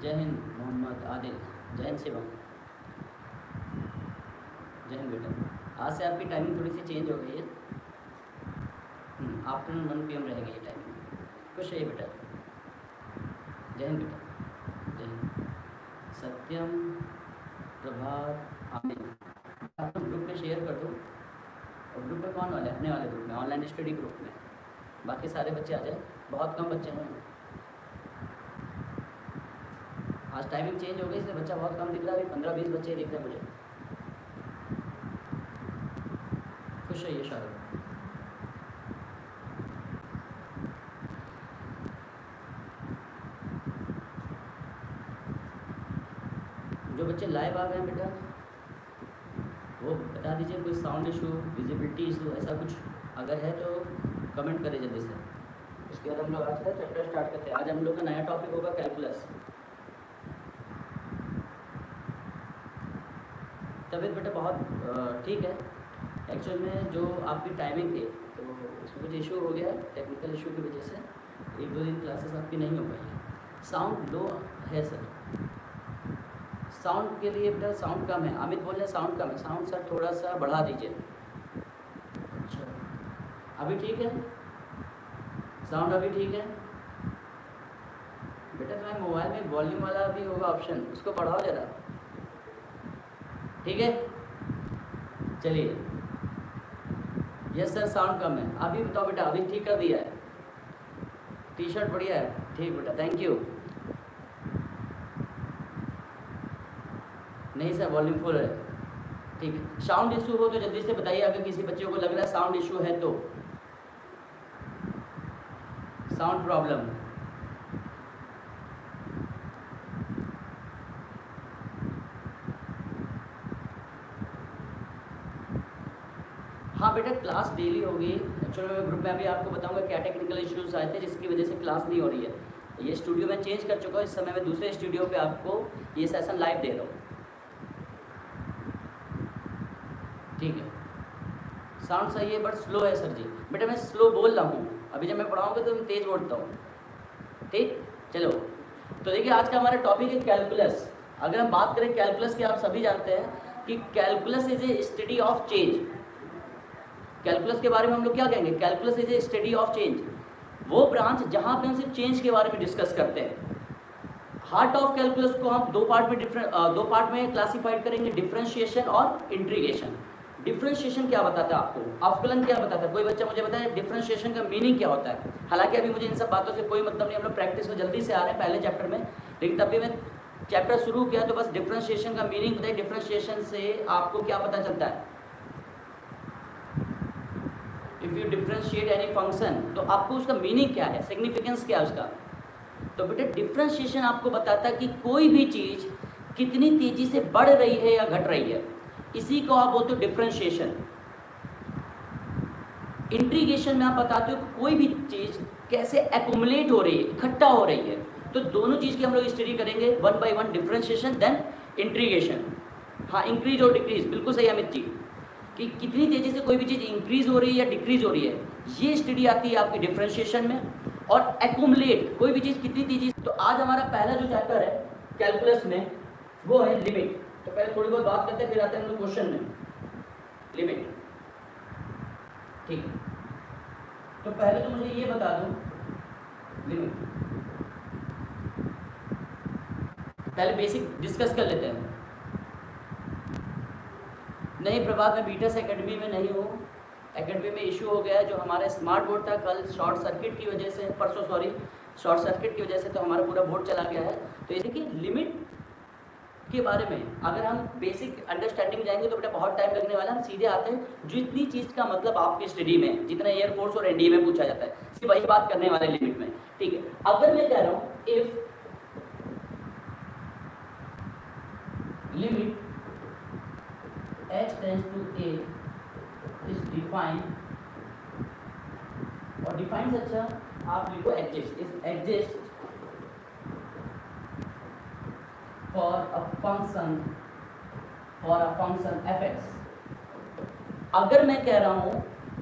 जय हिंद मोहम्मद आदिल। जय हिंद शिवम। जय हिंद बेटा। आज से आपकी टाइमिंग थोड़ी सी चेंज हो गई है। आफ्टरनून 1 PM रहेगी ये टाइमिंग। खुश रहिए बेटा। जय हिंद बेटा। जय हिंद। सत्यम, प्रभात, आमिर। आप ग्रुप में शेयर कर दो। और ग्रुप में कौन वाले? अपने वाले ग्रुप में, ऑनलाइन स्टडी ग्रुप में। बाकी सारे बच्चे आ जाए, बहुत कम बच्चे हैं। आज टाइमिंग चेंज हो गई इसलिए बच्चा बहुत कम दिख रहा है। अभी 15-20 बच्चे दिख रहे हैं मुझे। खुश रहिए शाहरुख। जो बच्चे लाइव आ गए हैं बेटा, वो बता दीजिए कोई साउंड इशू, विजिबिलिटी इशू, ऐसा कुछ अगर है तो कमेंट करें जल्दी से। उसके बाद हम लोग आज का चैप्टर स्टार्ट करते हैं। आज हम लोग का नया टॉपिक होगा कैलकुलस। तबीयत बेटा बहुत ठीक है। एक्चुअल में जो आपकी टाइमिंग थी तो उसमें कुछ इशू हो गया, टेक्निकल इशू की वजह से 1-2 दिन क्लासेस आपकी नहीं हो पाई है। साउंड लो है सर। साउंड के लिए बेटा साउंड कम है। अमित बोल रहे हैं साउंड कम है। साउंड सर थोड़ा सा बढ़ा दीजिए। अच्छा, अभी ठीक है? साउंड अभी ठीक है बेटा? तुम्हारे मोबाइल में वॉल्यूम वाला भी होगा ऑप्शन, उसको बढ़ाओ जरा। ठीक है, चलिए। यस सर साउंड कम है। अभी बताओ बेटा, अभी ठीक कर दिया है? टी शर्ट बढ़िया है। ठीक बेटा, थैंक यू। नहीं सर वॉल्यूम फुल है। ठीक है, साउंड इशू हो तो जल्दी से बताइए। अगर किसी बच्चे को लग रहा है साउंड इशू है तो साउंड प्रॉब्लम। हाँ बेटा, क्लास डेली होगी। एक्चुअली ग्रुप में अभी आपको बताऊंगा क्या टेक्निकल इश्यूज आए थे जिसकी वजह से क्लास नहीं हो रही है। ये स्टूडियो में चेंज कर चुका हूँ। इस समय मैं दूसरे स्टूडियो पे आपको ये सेशन लाइव दे रहा हूँ। ठीक है, साउंड सही है बट स्लो है सर जी। बेटा मैं स्लो बोल रहा हूँ, अभी जब मैं पढ़ाऊँगा तो मैं तेज़ बोलता हूँ। ठीक, चलो। तो देखिए आज का हमारा टॉपिक है कैलकुलस। अगर हम बात करें कैलकुलस की, आप सभी जानते हैं कि calculus is a study of change. Calculus के बारे में हम लोग क्या कहेंगे? Calculus is a study of change. वो ब्रांच जहाँ पे हम सिर्फ चेंज के बारे में डिस्कस करते हैं। हार्ट ऑफ कैलकुलस को हम दो पार्ट में क्लासिफाइड करेंगे, डिफरेंशिएशन और इंटीग्रेशन। डिफरेंशिएशन क्या बताता है आपको? अवकलन क्या बताता है? कोई बच्चा मुझे बताए डिफरेंशिएशन का मीनिंग क्या होता है? हालांकि अभी मुझे इन सब बातों से कोई मतलब नहीं, हम लोग प्रैक्टिस में जल्दी से आ रहे हैं पहले चैप्टर में, लेकिन तब भी मैं चैप्टर शुरू किया तो बस डिफरेंशिएशन का मीनिंग बताइए। डिफरेंशिएशन से आपको क्या पता चलता है? If you differentiate any function तो आपको उसका मीनिंग क्या है, सिग्निफिकेंस क्या है उसका? तो बेटा डिफरेंशिएशन आपको बताता है कि कोई भी चीज कितनी तेजी से बढ़ रही है या घट रही है, इसी को आप बोलते हो डिफरेंशिएशन। इंटीग्रेशन में आप बताते हो कि कोई भी चीज कैसे एक्युमुलेट हो रही है, इकट्ठा हो रही है। तो दोनों चीज की हम लोग स्टडी करेंगे 1 by 1, डिफरेंशिएशन देन इंटीग्रेशन। हाँ, इंक्रीज और डिक्रीज, बिल्कुल सही अमित जी, कि कितनी तेजी से कोई भी चीज इंक्रीज हो रही है या डिक्रीज हो रही है, ये स्टडी आती है आपकी डिफरेंशिएशन में। और एक्युमुलेट, कोई भी चीज कितनी तेजी। तो आज हमारा पहला जो चैप्टर है कैलकुलस में वो है लिमिट। तो पहले थोड़ी बहुत बात करते हैं, फिर आते हैं हम लोग क्वेश्चन में। लिमिट, ठीक है। तो पहले तो मुझे ये बता दो लिमिट, पहले बेसिक डिस्कस कर लेते हैं। नहीं प्रभात, मैं बीटस एकेडमी में नहीं हूँ। एकेडमी में इशू हो गया है। जो हमारा स्मार्ट बोर्ड था कल शॉर्ट सर्किट की वजह से, परसों सॉरी, शॉर्ट सर्किट की वजह से तो हमारा पूरा बोर्ड चला गया है। तो इसलिए कि लिमिट के बारे में अगर हम बेसिक अंडरस्टैंडिंग जाएंगे तो बेटा बहुत टाइम लगने वाला है। हम सीधे आते हैं जितनी चीज़ का मतलब आपकी स्टडी में, जितना एयरफोर्स और एनडीए में पूछा जाता है, सिर्फ वही बात करने वाले लिमिट में। ठीक है, अगर मैं कह रहा हूँ if limit h tends to a is defined, और डिफाइंड अच्छा आप लिखो exist, is exist for a function fx। अगर मैं कह रहा हूं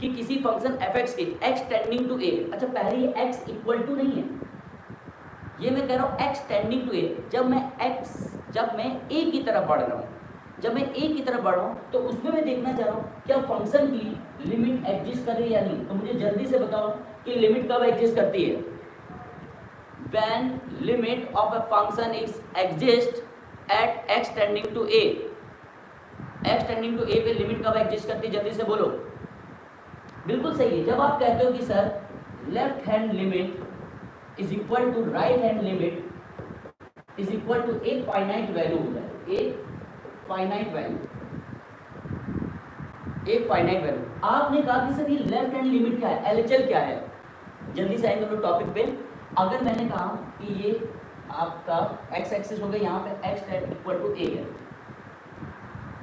कि किसी फंक्शन fx के x टेंडिंग टू a, अच्छा पहले ये x इक्वल टू नहीं है, ये मैं कह रहा हूँ x टेंडिंग टू ए, जब मैं a की तरफ बढ़ रहा हूँ, जब मैं a की तरफ बढ़ रहा हूँ तो उसमें मैं देखना चाह रहा हूँ क्या फंक्शन की लिमिट एग्जिस्ट कर रही है या नहीं। तो मुझे जल्दी से बताओ कि लिमिट कब एग्जिस्ट करती है? when limit of a function is exist at x tending to a, x tending to a पे लिमिट कब एग्जिस्ट करती है? जल्दी से बोलो। बिल्कुल सही है, जब आप कहते हो कि sir left hand limit is equal to right hand limit is equal to एक फाइनाइट वैल्यू होता है, एक फाइनाइट वैल्यू, एक फाइनाइट वैल्यू। आपने कहा कि सर ये लेफ्ट हैंड लिमिट क्या है, एलएचएल क्या है? जल्दी से आएंगे लोग टॉपिक पे। अगर मैंने कहा कि ये आपका एक्स एक्सिस हो गया, यहाँ पे एक्स इक्वल टू ए है,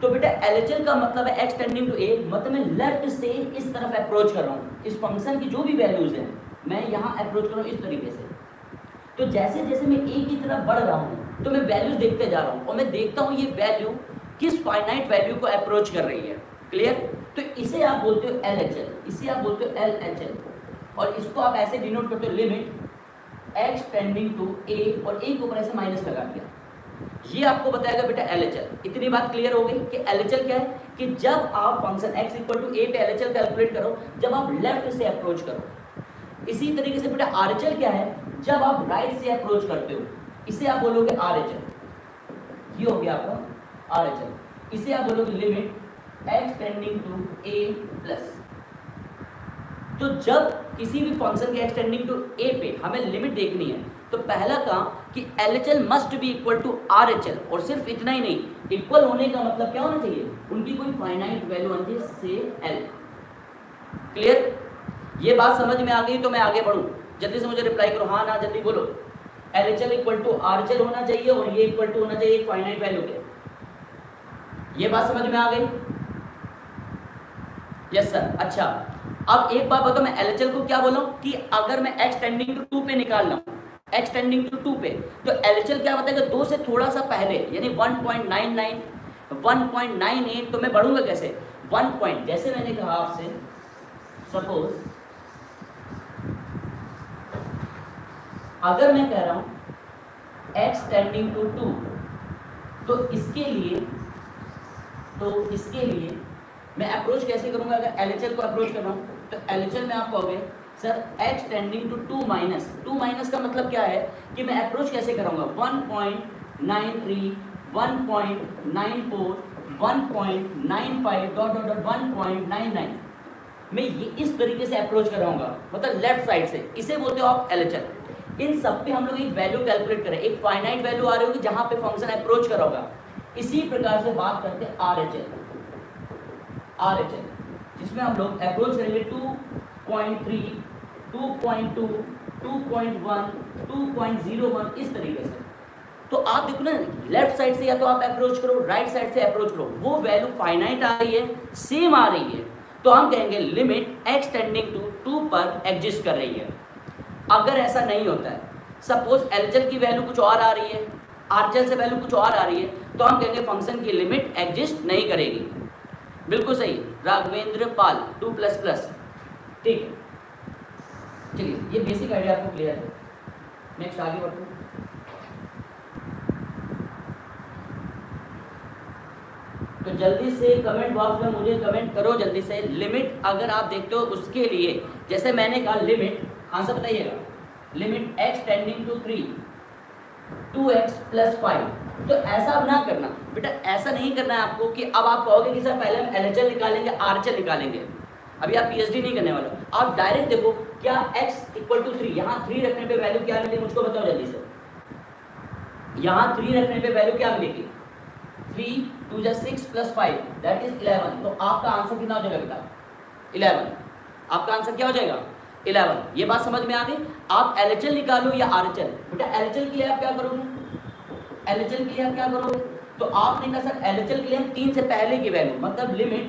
तो बेटा एलएचएल का मतलब है एक्स टेंडिंग टू ए, मतलब मैं लेफ्ट से इस तरफ अप्रोच कर रहा हूँ। इस फंक्शन की जो भी वैल्यूज हैं मैं यहाँ अप्रोच कर रहा हूँ इस तरीके से। तो जैसे जैसे मैं ए की तरफ बढ़ रहा हूँ तो मैं वैल्यूज देखते जा रहा हूँ और मैं देखता हूँ ये वैल्यू किस फाइनाइट वैल्यू को अप्रोच कर रही है। क्लियर? तो इसे आप बोलते हो एलएचएल, इसे आप बोलते हो एलएचएल, और इसको आप ऐसे डिनोट करते हो limit x tending to a, और a के ऊपर ऐसे माइनस लगा दिया। ये आपको बताएगा बेटा एलएचएल। इतनी बात क्लियर हो गई कि एलएचएल क्या है, कि जब आप function x equal to a पे एलएचएल कैलकुलेट करो जब आप लेफ्ट से अप्रोच करो। इसी तरीके से बेटा आरएचएल क्या है, जब आप राइट से अप्रोच करते हो, इसे आप बोलोगे आरएचएल। ये हो गया आपका आरएचएल। इसे आप बोलोगे limit x tending to a plus. तो जब किसी भी फंक्शन के एक्सटेंडिंग टू a पे हमें लिमिट देखनी है तो पहला काम कि LHL must be equal to RHL, और सिर्फ इतना ही नहीं, इक्वल होने का मतलब क्या होना चाहिए, उनकी कोई फाइनाइट वैल्यू होनी चाहिए से L। क्लियर? ये बात समझ में आ गई तो मैं आगे बढ़ूं, जल्दी से मुझे रिप्लाई करो, हाँ ना जल्दी बोलो। LHL इक्वल टू RHL होना चाहिए और ये इक्वल टू होना चाहिए एक फाइनाइट वैल्यू के। ये बात समझ में आ गई? Yes sir. अच्छा, अब एक बात बताओ, मैं LHL को क्या बोलूं कि अगर मैं x टेंडिंग टू 2 पे निकाल रहा हूं, x टेंडिंग टू 2 पे, तो LHL क्या बताएगा 2 से थोड़ा सा पहले, यानी 1.99 1.98, तो मैं बढ़ूंगा कैसे 1 पॉइंट, जैसे मैंने कहा आपसे, सपोज अगर मैं कह रहा हूं x टेंडिंग टू 2, तो इसके लिए मैं अप्रोच कैसे करूंगा? अगर LHL को अप्रोच कर रहा हूं तो LHL में आप कहोगे sir x tending to 2 minus का मतलब क्या है कि मैं अप्रोच कैसे करूंगा 1.93 1.94 1.95 डॉट 1.99, मैं ये इस तरीके से अप्रोच कराऊंगा, मतलब लेफ्ट साइड से। इसे बोलते हो आप LHL। इन सब पे हम लोग एक वैल्यू कैलकुलेट करें, एक फाइनाइट वैल्यू आ रही होगी जहां पे फंक्शन अप्रोच करा होगा। इसी प्रकार से बात करते हैं RHL, जिसमें हम लोग अप्रोच करेंगे 2.3 2.2 2.1 2.01 इस तरीके से। तो आप देखो ना, लेफ्ट साइड से या तो आप अप्रोच करो, राइट साइड से अप्रोच करो, वो वैल्यू फाइनाइट आ रही है, सेम आ रही है, तो हम कहेंगे लिमिट x टेंडिंग टू 2 पर एग्जिस्ट कर रही है। अगर ऐसा नहीं होता है, सपोज LHL की वैल्यू कुछ और आ रही है, RHL से वैल्यू कुछ और आ रही है, तो हम कहेंगे फंक्शन की लिमिट एग्जिस्ट नहीं करेगी। बिल्कुल सही, राघवेंद्र पाल 2++। ठीक है, चलिए ये बेसिक आइडिया आपको क्लियर है। नेक्स्ट आगे बढ़ते हैं। तो जल्दी से कमेंट बॉक्स में मुझे कमेंट करो जल्दी से, लिमिट अगर आप देखते हो उसके लिए, जैसे मैंने कहा लिमिट, आंसर बताइएगा, limit x tending to 3 2x plus 5। तो ऐसा अब ना करना बेटा, ऐसा नहीं करना है आपको कि अब आप कहोगे कि सर पहले हम LHL निकालेंगे RHL निकालेंगे, अभी आप PhD नहीं करने वाले। आप डायरेक्ट देखो क्या x इक्वल टू 3, यहाँ 3 रखने पे वैल्यू क्या मिलेगी मुझको बताओ जल्दी से। यहाँ 3 रखने पे वैल्यू क्या मिलेगी, 3 2 6 प्लस 5 दैट इज 11। तो आपका आंसर कितना हो जाएगा बेटा 11। आपका आंसर क्या हो जाएगा 11। ये बात समझ में आ गई? आप LHL निकालो या RHL, बेटा LHL के लिए आप क्या करोगे, LHL के लिए आप क्या करोगे, तो आपने कहा सर LHL के लिए हम 3 से पहले की वैल्यू, मतलब limit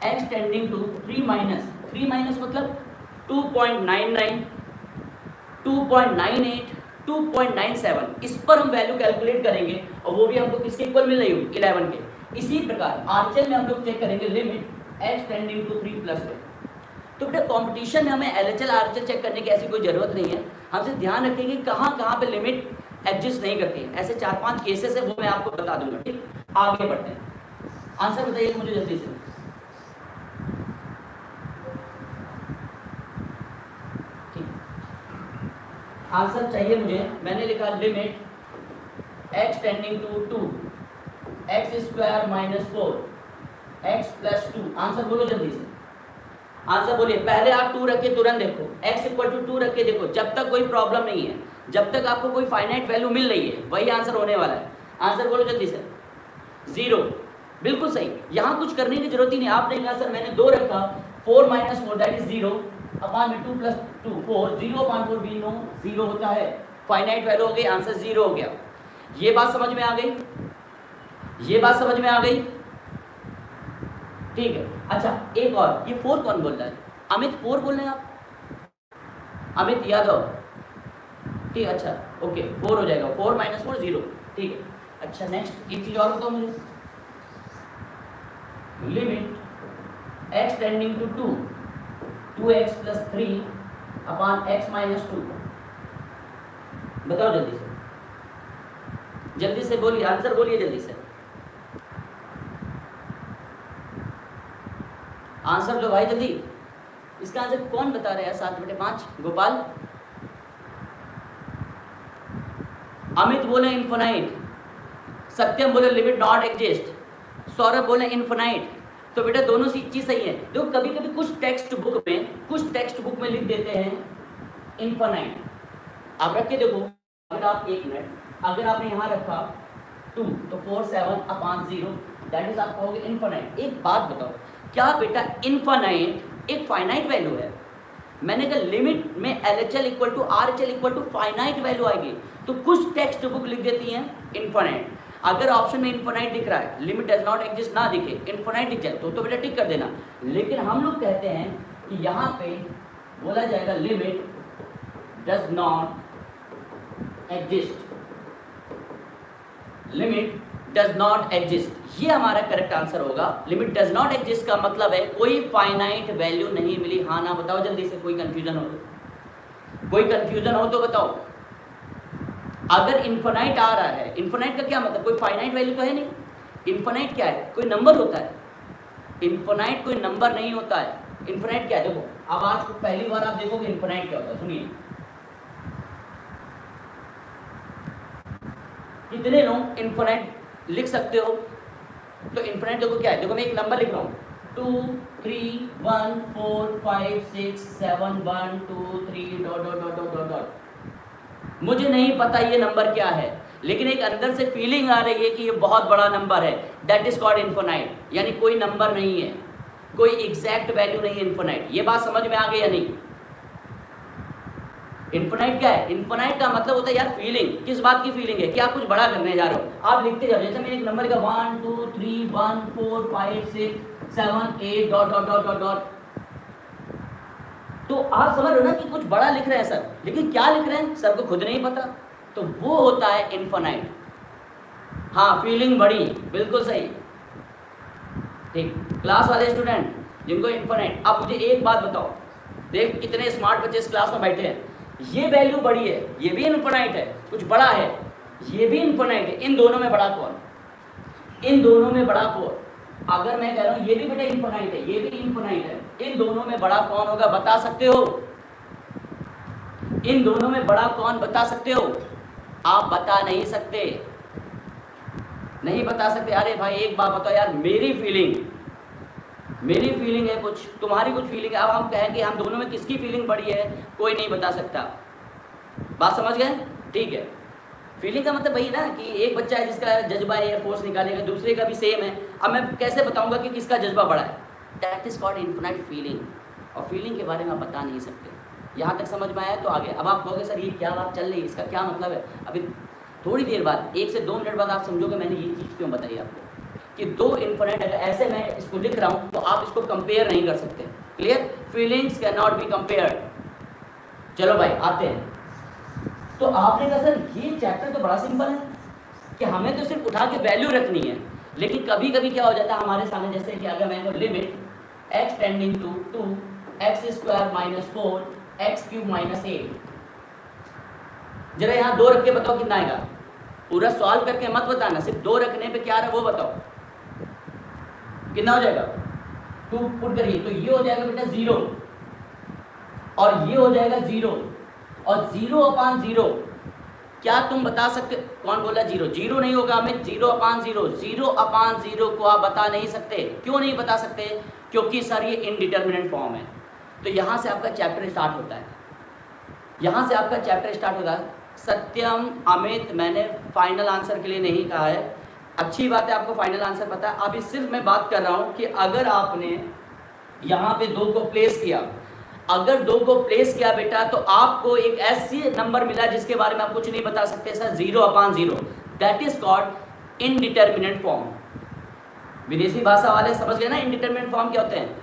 x tending to 3 minus मतलब 2.99 2.98 2.97, इस पर हम वैल्यू कैलकुलेट करेंगे और वो भी हमको किसके इक्वल मिल रही होगी 11 के। इसी प्रकार RHL में हम लोग चेक करेंगे limit x tending to 3 plus. तो बेटा कॉम्पिटिशन में हमें LHL RHL चेक करने की ऐसी कोई जरूरत नहीं है, हम सिर्फ ध्यान रखेंगे कहाँ कहाँ पे लिमिट एग्जिस्ट नहीं करती है। ऐसे 4-5 केसेस है, वो मैं आपको बता दूंगा। ठीक, आगे बढ़ते हैं। आंसर बताइए मुझे जल्दी से। ठीक, आंसर चाहिए मुझे। मैंने लिखा limit x tending to 2 x square minus 4 x plus 2। Answer बोलो जल्दी से, आंसर बोलिए। पहले आप 2 रख के तुरंत देखो, x इक्वल टू 2 रख के देखो। जब तक कोई प्रॉब्लम नहीं है, जब तक आपको कोई फाइनाइट वैल्यू मिल रही है, वही आंसर होने वाला है। आंसर बोलो जल्दी से। 0, बिल्कुल सही। यहाँ कुछ करने की जरूरत ही नहीं। आपने कहा सर मैंने 2 रखा, 4 माइनस 4 दैट इज 0 अपॉन में 2 प्लस 2 4, 0 अपॉन 4 भी नो 0 होता है। फाइनाइट वैल्यू हो गई, आंसर 0 हो गया। ये बात समझ में आ गई, ये बात समझ में आ गई। ठीक है, अच्छा एक और, ये 4 कौन बोल रहा है? अमित 4 बोल रहे हैं आप? अमित यादव, ठीक, अच्छा ओके 4 हो जाएगा। 4 माइनस 4 0, ठीक है। अच्छा नेक्स्ट एक चीज और बताओ मुझे। Limit x tending to 2 2x plus 3 upon x minus 2। बताओ जल्दी से, जल्दी से बोलिए, आंसर बोलिए जल्दी से। आंसर दो भाई जल्दी। इसका आंसर कौन बता रहे हैं? 7/5 गोपाल। अमित बोले इन्फिनाइट, सत्यम बोले लिमिट नॉट एग्जिस्ट, सौरभ बोले इन्फिनाइट। तो बेटा दोनों चीज सही है। देखो कभी कभी कुछ टेक्स्ट बुक में लिख देते हैं इन्फिनाइट। आप रख के देखो, अगर आप 1 मिनट, अगर आपने यहाँ रखा 2 तो 4 7 अपॉन 0 दैट इज आप कहोगे इन्फिनाइट। एक बात बताओ, क्या बेटा इन्फिनाइट एक फाइनाइट वैल्यू है? मैंने कहा लिमिट में LHL equal to RHL equal to finite value आएगी। तो कुछ टेक्स्ट बुक लिख देती हैं इन्फिनाइट। अगर ऑप्शन में इन्फिनाइट दिख रहा है, लिमिट डज नॉट एग्जिस्ट ना दिखे, इन्फिनाइट दिख जाए तो बेटा टिक कर देना। लेकिन हम लोग कहते हैं कि यहाँ पे बोला जाएगा limit does not exist, limit does not exist. ये हमारा करेक्ट आंसर होगा। लिमिट डज नॉट एग्जिस्ट का मतलब है कोई फाइनाइट वैल्यू नहीं मिली। हाँ ना बताओ जल्दी से, कोई कंफ्यूजन हो तो, कोई कंफ्यूजन हो तो बताओ। अगर इन्फिनाइट आ रहा है, इन्फिनाइट का क्या मतलब? कोई फाइनाइट वैल्यू तो है नहीं। इन्फिनाइट क्या है? कोई नंबर होता है। इन्फिनाइट कोई नंबर नहीं होता है। इन्फिनाइट क्या है? देखो अब आज पहली बार आप देखोगे इन्फिनाइट क्या होता है। सुनिए, कितने लोग इन्फिनाइट लिख सकते हो? तो इन्फिनाइट देखो क्या है, देखो मैं एक नंबर लिख रहा हूँ 2 3 1 4 5 6 7 1 2 3 dot dot dot dot dot dot. मुझे नहीं पता ये नंबर क्या है, लेकिन एक अंदर से फीलिंग आ रही है कि ये बहुत बड़ा नंबर है। That is called infinite. यानी कोई नंबर नहीं है, कोई एग्जैक्ट वैल्यू नहीं है इन्फिनाइट। ये बात समझ में आ गई या नहीं? इन्फिनाइट क्या है? इन्फिनाइट का मतलब होता है यार फीलिंग। किस बात की फीलिंग है? कि आप कुछ बड़ा करने जा रहे हो, आप लिखते जाओ। जैसे मैंने एक नंबर का 1 2 3 1 4 5 6 7 8 dot dot dot dot dot. तो आप समझ रहे हो ना कि कुछ बड़ा लिख रहे हैं सर, लेकिन क्या लिख रहे हैं सर को खुद नहीं पता। तो वो होता है इन्फिनाइट। हाँ फीलिंग बड़ी, बिल्कुल सही। ठीक, क्लास वाले स्टूडेंट जिनको इन्फिनाइट। अब मुझे एक बात बताओ, देख कितने स्मार्ट बच्चे इस क्लास में बैठे हैं। ये वैल्यू बड़ी है, ये भी इन्फिनाइट है, कुछ बड़ा है, ये भी इन्फिनाइट है। इन दोनों में बड़ा कौन? इन दोनों में बड़ा कौन? अगर मैं कह रहा हूँ ये भी बेटा इन्फिनाइट है, ये भी इन्फिनाइट है, इन दोनों में बड़ा कौन होगा? बता सकते हो? इन दोनों में बड़ा कौन बता सकते हो? आप बता नहीं सकते, नहीं बता सकते। अरे भाई एक बात बताओ यार, मेरी फीलिंग है कुछ, तुम्हारी कुछ फीलिंग है। अब हम कहें कि हम दोनों में किसकी फीलिंग बड़ी है, कोई नहीं बता सकता। बात समझ गए? ठीक है। फीलिंग का मतलब वही ना कि एक बच्चा है जिसका जज्बा है फोर्स निकालेगा, दूसरे का भी सेम है। अब मैं कैसे बताऊंगा कि किसका जज्बा बड़ा है? That is called infinite feeling. और फीलिंग के बारे में आप बता नहीं सकते। यहाँ तक समझ में आया? तो आगे अब आप कहोगे सर ये क्या बात चल रही है, इसका क्या मतलब है? अभी थोड़ी देर बाद 1 से 2 मिनट बाद आप समझोगे मैंने ये चीज़ क्यों बताई आपको। कि 2 इन्फिनाइट, अगर ऐसे मैं इसको लिख रहा हूँ तो आप इसको कंपेयर नहीं कर सकते। Clear? Feelings can not be compared. चलो भाई आते हैं। तो आपने कहा सर ये चैप्टर तो बड़ा सिंपल है कि हमें तो सिर्फ उठा के वैल्यू रखनी है। लेकिन कभी कभी क्या हो जाता है हमारे सामने, जैसे कि अगर मैं limit x tending to 2 x square minus 4 x cube minus 8, जरा यहाँ 2 रख के बताओ कितना आएगा, पूरा सॉल्व करके मत बताना, सिर्फ 2 रखने पे क्या रहा वो बताओ कितना हो जाएगा। 2 पुट करिए तो ये हो जाएगा बेटा 0 और ये हो जाएगा 0 और 0/0 क्या तुम बता सकते, कौन बोला 0 0 नहीं होगा, हमें 0/0 0/0 को आप बता नहीं सकते। क्यों नहीं बता सकते, क्योंकि सर ये इनडिटर्मिनेंट फॉर्म है। तो यहाँ से आपका चैप्टर स्टार्ट होता है, यहाँ से आपका चैप्टर स्टार्ट होता है। सत्यम अमित मैंने फाइनल आंसर के लिए नहीं कहा है, अच्छी बात है आपको फाइनल आंसर पता है। अभी सिर्फ मैं बात कर रहा हूँ कि अगर आपने यहाँ पे 2 को प्लेस किया, अगर 2 को प्लेस किया बेटा तो आपको एक ऐसी नंबर मिला जिसके बारे में आप कुछ नहीं बता सकते sir, 0/0, that is called indeterminate form. विदेशी भाषा वाले समझ गए ना इनडिटर्मिनेंट फॉर्म क्या होते हैं,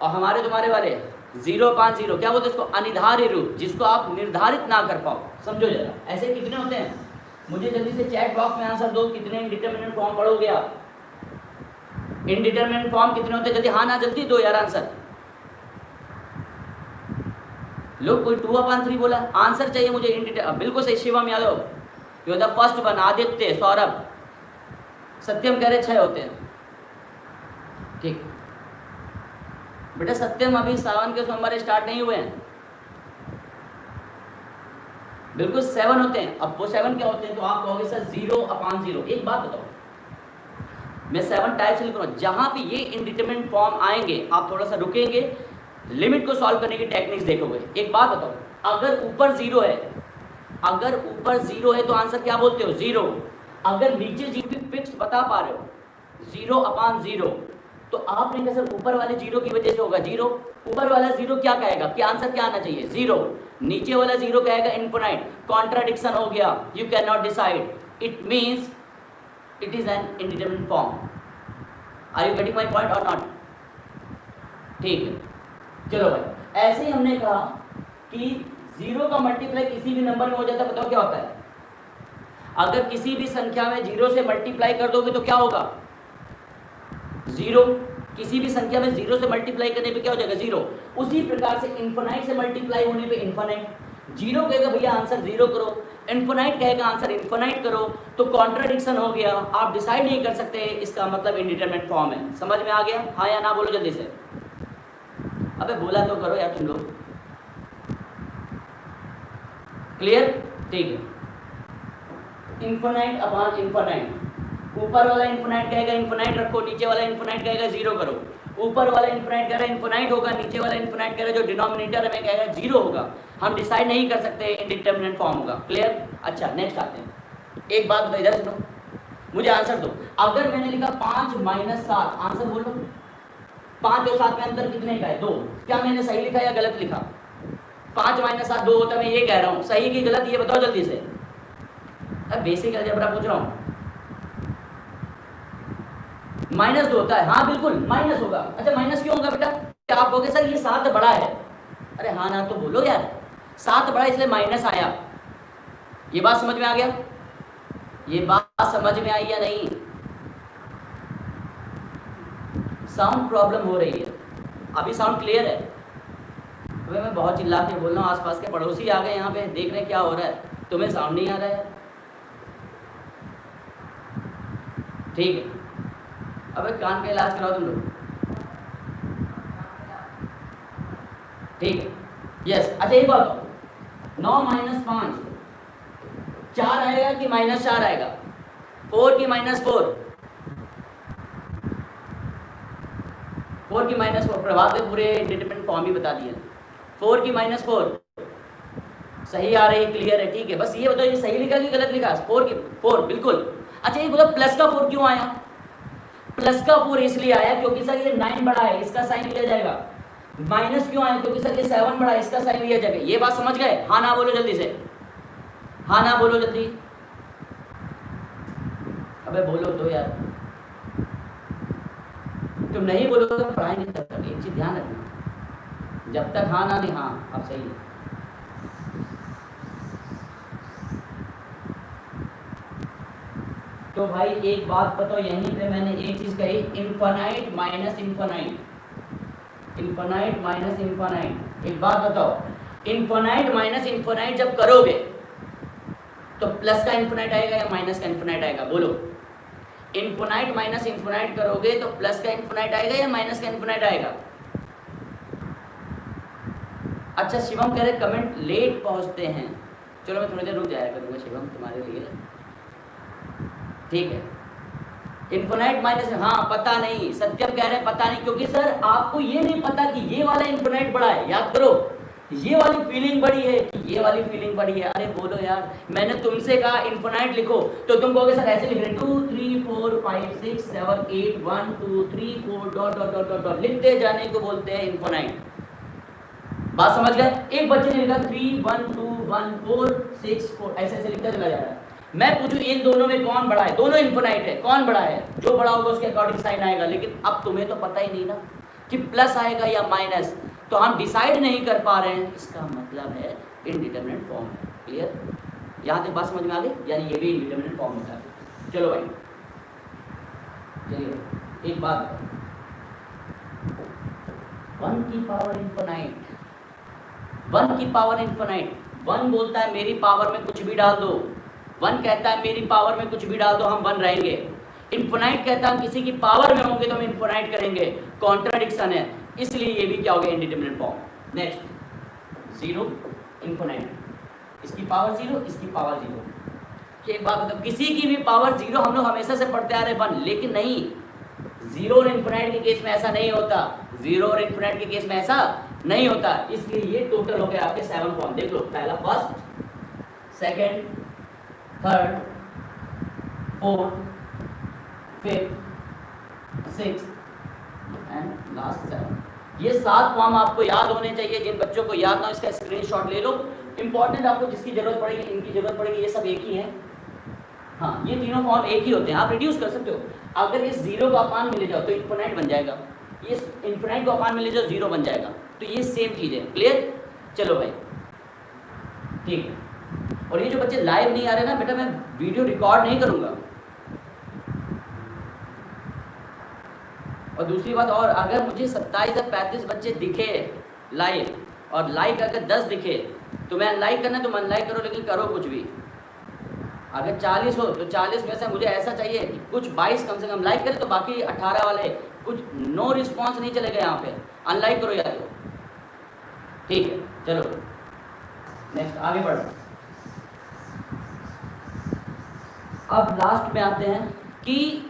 और हमारे तुम्हारे वाले 0/0 क्या बोलते हैं इसको, अनिर्धारित रूप, जिसको आप निर्धारित ना कर पाओ। समझो जरा ऐसे कितने होते हैं, मुझे जल्दी से चैट बॉक्स में आंसर दो, कितने इनडिटर्मिनेंट फॉर्म पढ़ोगे आप, इनडिटर्मिनेंट फॉर्म कितने होते हैं, जल्दी हाँ ना जल्दी दो यार आंसर। लोग कोई 2/3 बोला, आंसर चाहिए मुझे इनडिटर्मिनेंट। बिल्कुल सही Shivam Yadav, you are the first one. Aditya, Saurabh, Satyam कह रहे 6 होते हैं, ठीक बेटा। सत्यम अभी सावन के सोमवार स्टार्ट नहीं हुए हैं, बिल्कुल 7 होते हैं। अब वो 7 क्या होते हैं, तो आप कहोगे सर 0/0। एक बात बताओ, मैं 7 टाइप से लिख रहा हूँ, जहाँ पे ये इनडिटर्मिनेंट फॉर्म आएंगे आप थोड़ा सा रुकेंगे, लिमिट को सॉल्व करने की टेक्निक्स देखोगे। एक बात बताओ, अगर ऊपर 0 है, अगर ऊपर 0 है तो आंसर क्या बोलते हो, 0। अगर नीचे 0 फिक्स बता पा रहे हो 0/0, तो आपने कहा सर ऊपर वाले 0 की वजह से होगा 0। ऊपर वाला 0 क्या कहेगा कि आंसर क्या आना चाहिए, 0। नीचे वाला 0 कहेगा इनफिनाइट, कॉन्ट्राडिक्शन हो गया, you can not decide, it means it is an indeterminate form. Are you getting my point और नॉट, ठीक है। चलो भाई, ऐसे ही हमने कहा कि 0 का मल्टीप्लाई किसी भी नंबर में हो जाता है, बताओ क्या होता है। अगर किसी भी संख्या में 0 से मल्टीप्लाई कर दोगे तो क्या होगा, 0। किसी भी संख्या में 0 से मल्टीप्लाई करने पे क्या हो जाएगा, 0। उसी प्रकार से इनफिनाइट से मल्टीप्लाई होने पे इनफिनाइट। 0 कहेगा भैया आंसर 0 करो, इनफिनाइट कहेगा आंसर इनफिनाइट करो, तो कॉन्ट्राडिक्शन हो गया, आप डिसाइड नहीं कर सकते, इसका मतलब इनडिटर्मिनेंट फॉर्म है। समझ में आ गया, हाँ या ना बोलो जल्दी से। अबे बोला तो करो यार तुम लोग, क्लियर, ठीक है। इनफिनाइट अपॉन इनफिनाइट, ऊपर वाला इनफिनाइट कहेगा इनफिनाइट रखो, नीचे वाला इनफिनाइट कहेगा 0 करो। ऊपर वाला इनफिनाइट कह रहा है इनफिनाइट होगा, नीचे वाला इनफिनाइट कह रहा है जो डिनोमिनेटर है में कहेगा 0 होगा। हम डिसाइड नहीं कर सकते, इनडिटर्मिनेंट फॉर्म होगा, क्लियर। अच्छा नेक्स्ट आते हैं, एक बात बताओ, इधर सुनो, मुझे आंसर दो। अगर मैंने लिखा 5 - 7, आंसर बोलो। 5 और 7 में अंतर कितने का है, 2। क्या मैंने सही लिखा या गलत लिखा, 5 - 7 2 होता है, मैं ये कह रहा हूँ, सही की गलत ये बताओ जल्दी से। अब बेसिक अलजेब्रा पूछ रहा हूँ। -2 होता है, हाँ बिल्कुल माइनस होगा। अच्छा माइनस क्यों होगा बेटा, क्या आप कहोगे सर ये 7 बड़ा है, अरे हाँ ना तो बोलो यार, 7 बड़ा इसलिए माइनस आया। ये बात समझ में आ गया, ये बात समझ में आई या नहीं, साउंड प्रॉब्लम हो रही है, अभी साउंड क्लियर है। अबे मैं बहुत चिल्ला के बोल रहा हूँ, आसपास के पड़ोसी आ गए यहाँ पे, देख रहे क्या हो रहा है, तुम्हें साउंड नहीं आ रहा है, ठीक है। अबे कान का इलाज कराओ तुम लोग, ठीक है, यस। अच्छा एक बात, 9 - 5 4 आएगा कि -4 आएगा, 4 की -4, 4 की -4, प्रभात ने पूरे इंडिपेंडेंट फॉर्म ही बता दिए। 4 की -4 सही आ रही है, क्लियर है, ठीक है। बस ये बताओ ये सही लिखा कि गलत लिखा, 4 की 4 बिल्कुल। अच्छा ये बताओ प्लस का 4 क्यों आया, प्लस का 4 इसलिए आया क्योंकि सर ये 9 बड़ा है, इसका साइन लिया जाएगा। माइनस क्यों आया, क्योंकि सर ये 7 बड़ा है, इसका साइन लिया जाएगा। ये बात समझ गए, हाँ ना बोलो जल्दी से, हाँ ना बोलो जल्दी, अबे बोलो तो यार, तुम नहीं बोलोगे तो पढ़ाई नहीं कर सकते, एक चीज ध्यान रखना, जब तक हाँ ना नहीं, हाँ अब सही है। तो भाई एक बात बताओ, यहीं पे मैंने एक चीज कही, infinite minus infinite, infinite minus infinite. एक बात बताओ, इनफिनाइट माइनस इनफिनाइट जब करोगे तो प्लस का इन्फिनाइट आएगा या माइनस का इन्फिनाइट आएगा, बोलो। इन्फिनाइट माइनस इन्फिनाइट करोगे तो प्लस का इन्फिनाइट आएगा या माइनस का इन्फिनाइट आएगा? अच्छा शिवम कह रहे कमेंट लेट पहुंचते हैं, चलो मैं थोड़ी देर रुक जाया करूंगा शिवम तुम्हारे लिए, ठीक है। इन्फिनाइट माइनस, हाँ पता नहीं, सत्यम कह रहे हैं पता नहीं, क्योंकि सर आपको ये नहीं पता कि ये वाला इन्फिनाइट बड़ा है, याद करो ये वाली फीलिंग बड़ी है, ये वाली फीलिंग बड़ी है। अरे बोलो यार, मैंने तुमसे कहा इन्फिनाइट लिखो तो तुम कहोगे सर ऐसे लिख रहे 2 3 4 5 6 7 8 1 2 3 4 डॉट डॉट डॉट डॉट लिखते जाने को बोलते हैं इन्फिनाइट। बात समझ गए? एक बच्चे ने लिखा 3 1 2 1 4 6 4 ऐसे ऐसे लिखता चला जा रहा है। मैं पूछूं इन दोनों में कौन बड़ा है? दोनों इन्फिनाइट है, कौन बड़ा है? जो बड़ा होगा उसके अकॉर्डिंग साइन आएगा। लेकिन अब तुम्हें तो पता ही नहीं ना कि प्लस आएगा या माइनस, तो हम डिसाइड नहीं कर पा रहे हैं, इसका मतलब है इनडिटरमिनेट फॉर्म है। क्लियर? यहाँ तक बात समझ में आ गई? यानी ये भी इनडिटरमिनेट फॉर्म होता है। चलो भाई, चलिए एक बात, 1 की पावर इन्फिनाइट, 1 की पावर इन्फिनाइट, 1 बोलता है मेरी पावर में कुछ भी डाल दो, 1 कहता है मेरी पावर में कुछ भी डाल दो हम 1 रहेंगे। इन्फिनाइट कहता है किसी की पावर में होंगे तो हम इन्फिनाइट करेंगे, कॉन्ट्राडिक्शन है, इसलिए ये भी क्या हो गया इंडिटरमिनेट फॉर्म। नेक्स्ट 0 इन्फिनाइट, इसकी पावर 0 इसकी पावर 0। एक बात बताओ, किसी की भी पावर 0 हम लोग हमेशा से पढ़ते आ रहे 1, लेकिन नहीं 0 और इन्फिनाइट के केस में ऐसा नहीं होता, 0 और इन्फिनाइट के केस में ऐसा नहीं होता। इसलिए ये टोटल हो गया आपके 7 फॉर्म। देख लो, पहला first, second, third, fourth, fifth, sixth and last 7। ये 7 फॉर्म आपको याद होने चाहिए। जिन बच्चों को याद ना हो इसका स्क्रीनशॉट ले लो। इंपॉर्टेंट आपको जिसकी जरूरत पड़ेगी, इनकी जरूरत पड़ेगी, ये सब एक ही हैं। हाँ, ये तीनों फॉर्म एक ही होते हैं, आप रिड्यूस कर सकते हो। अगर इस 0 का अपान में ले जाओ तो इन्फिनाइट बन जाएगा, ये इन्फिनाइट को अपान में ले जाओ 0 बन जाएगा, तो ये सेम चीज़ है। क्लियर? चलो भाई ठीक है। और ये जो बच्चे लाइव नहीं आ रहे ना बेटा, मैं वीडियो रिकॉर्ड नहीं करूँगा। और दूसरी बात, और अगर मुझे 27 या 35 बच्चे दिखे लाइव और लाइक अगर 10 दिखे तो मैं अनलाइक करना तो अनलाइक करो, लेकिन करो कुछ भी। अगर 40 हो तो 40 में से मुझे ऐसा चाहिए कि कुछ 22 कम से कम लाइक करें, तो बाकी 18 वाले कुछ नो रिस्पॉन्स नहीं चलेगा यहाँ पे, अनलाइक करो या तो। ठीक है, चलो नेक्स्ट आगे बढ़ो। अब लास्ट में आते हैं कि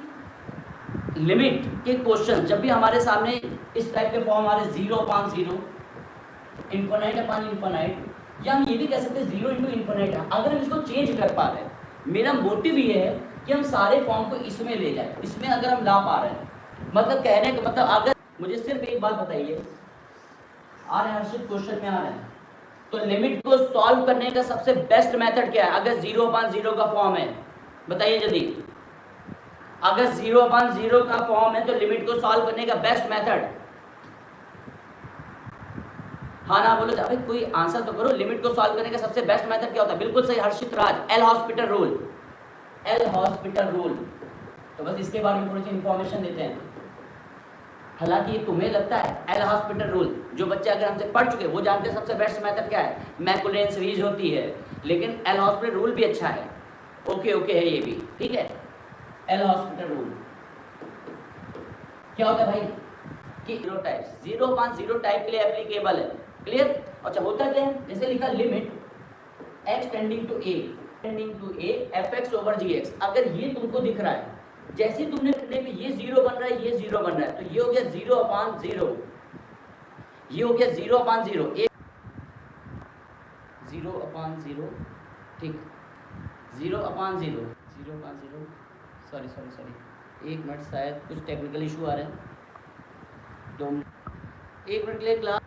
लिमिट के क्वेश्चन जब भी हमारे सामने इस टाइप के फॉर्म आ रहे 0/0, इन्फिनाइट अपॉन इन्फिनाइट, या हम ये भी कह सकते हैं 0 इंटू इन्फिनाइट। अगर हम इसको चेंज कर पा रहे हैं, मेरा मोटिव ये है कि हम सारे फॉर्म को इसमें ले जाए, इसमें अगर हम ला पा रहे हैं, मतलब कहने का मतलब, अगर मुझे सिर्फ एक बात बताइए, आ रहे हैं हर्षित क्वेश्चन में आ रहे हैं, तो लिमिट को सॉल्व करने का सबसे बेस्ट मेथड क्या है? अगर 0/0 का फॉर्म है, बताइए जल्दी। अगर 0/0 का फॉर्म है तो लिमिट को सॉल्व करने का बेस्ट मेथड, हाँ ना बोलो, अबे कोई आंसर तो करो। लिमिट को सॉल्व करने का सबसे बेस्ट मेथड क्या होता है? बिल्कुल सही Harshit Raj, L hospital rule, L hospital rule. तो बस इसके बारे में थोड़ी सी इंफॉर्मेशन देते हैं। हालांकि ये तुम्हें लगता है एल हॉस्पिटल रूल, जो बच्चे अगर हमसे पढ़ चुके वो जानते हैं सबसे बेस्ट मेथड क्या है, मैकुलेन सीरीज होती है, लेकिन एल हॉस्पिटल रूल भी अच्छा है, ओके ओके है ये भी, ठीक है। एल हॉस्पिटल रूल क्या होता है भाई कि 0 टाइप्स, 0/0 टाइप के लिए एप्लीकेबल है। क्लियर? अच्छा, होता क्या है, जैसे लिखा limit x tending to a f(x/gx), अगर ये तुमको दिख रहा है, जैसे तुमने लिखने पे ये 0 बन रहा है, ये 0 बन रहा है, तो ये हो गया 0/0, ये हो गया 0/0, 0/0, ठीक, 0/0, 0/0, सॉरी, एक मिनट, शायद कुछ टेक्निकल इशू आ रहे हैं, 2 मिनट, 1 मिनट के लिए क्लास